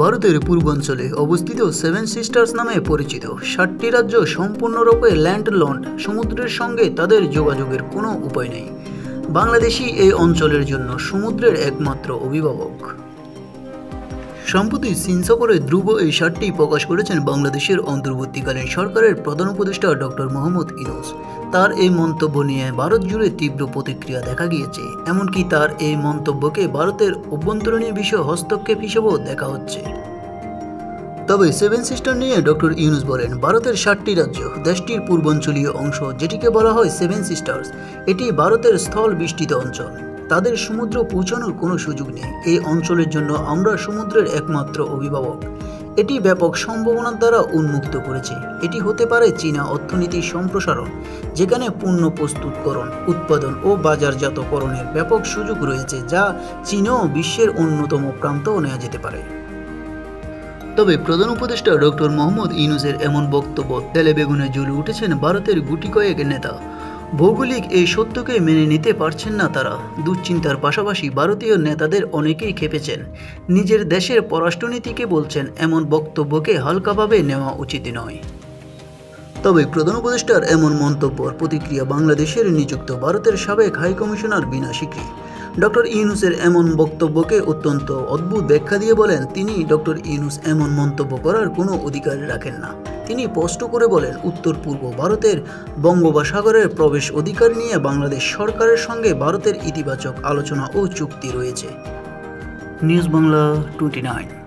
ভারতের পূর্বাঞ্চলে অবস্থিত সেভেন সিস্টার্স নামে পরিচিত 7টি রাজ্য সম্পূর্ণরূপে ল্যান্ডলন্ড, সমুদ্রের সঙ্গে তাদের যোগাযোগের কোনো উপায় নেই। বাংলাদেশই এই অঞ্চলের জন্য সমুদ্রের একমাত্র অভিভাবক। সম্প্রতি চীন সফরে ধ্রুব এই 7টি প্রকাশ করেছেন বাংলাদেশের অন্তর্বর্তীকালীন সরকারের প্রধান উপদেষ্টা ডক্টর মোহাম্মদ ইউনূস। তার এই মন্তব্য নিয়ে ভারত জুড়ে তীব্র প্রতিক্রিয়া দেখা গিয়েছে। এমনকি তার এই মন্তব্যকে ভারতের অভ্যন্তরীণ বিষয়ে হস্তক্ষেপ হিসেবেও দেখা হচ্ছে। তবে সেভেন সিস্টার নিয়ে ডক্টর ইউনূস বলেন, ভারতের 7টি রাজ্য, দেশটির পূর্বাঞ্চলীয় অংশ যেটিকে বলা হয় সেভেন সিস্টার্স, এটি ভারতের স্থল বেষ্টিত অঞ্চল। তাদের সমুদ্র পৌঁছানোর কোনো সুযোগ নেই। এই অঞ্চলের জন্য আমরা সমুদ্রের একমাত্র অভিভাবক। এটি ব্যাপক সম্ভাবনার দ্বারা উন্মুক্ত করেছে। এটি হতে পারে চীনা অর্থনীতির সম্প্রসারণ, যেখানে পণ্য প্রস্তুতকরণ, উৎপাদন ও বাজারজাতকরণের ব্যাপক সুযোগ রয়েছে, যা চীনও বিশ্বের অন্যতম প্রান্তও নেওয়া যেতে পারে। তবে প্রধান উপদেষ্টা ডক্টর মোহাম্মদ ইউনূসের এমন বক্তব্য তেলে বেগুনে জ্বলে উঠেছেন ভারতের গুটি কয়েক নেতা। ভৌগোলিক এই সত্যকে মেনে নিতে পারছেন না তারা। দুশ্চিন্তার পাশাপাশি ভারতীয় নেতাদের অনেকেই খেপেছেন। নিজের দেশের পররাষ্ট্রনীতিকে বলছেন, এমন বক্তব্যকে হালকাভাবে নেওয়া উচিত নয়। তবে প্রধান উপদেষ্টার এমন মন্তব্যের প্রতিক্রিয়া বাংলাদেশের নিযুক্ত ভারতের সাবেক হাইকমিশনার বীণা সিকরি ডক্টর ইউনূসের এমন বক্তব্যকে অত্যন্ত অদ্ভুত ব্যাখ্যা দিয়ে বলেন, তিনি ডক্টর ইউনূস এমন মন্তব্য করার কোনো অধিকার রাখেন না। তিনি স্পষ্ট করে বলেন, উত্তর পূর্ব ভারতের বঙ্গোপসাগরের প্রবেশ অধিকার নিয়ে বাংলাদেশ সরকারের সঙ্গে ভারতের ইতিবাচক আলোচনা ও চুক্তি রয়েছে। নিউজ বাংলা 29।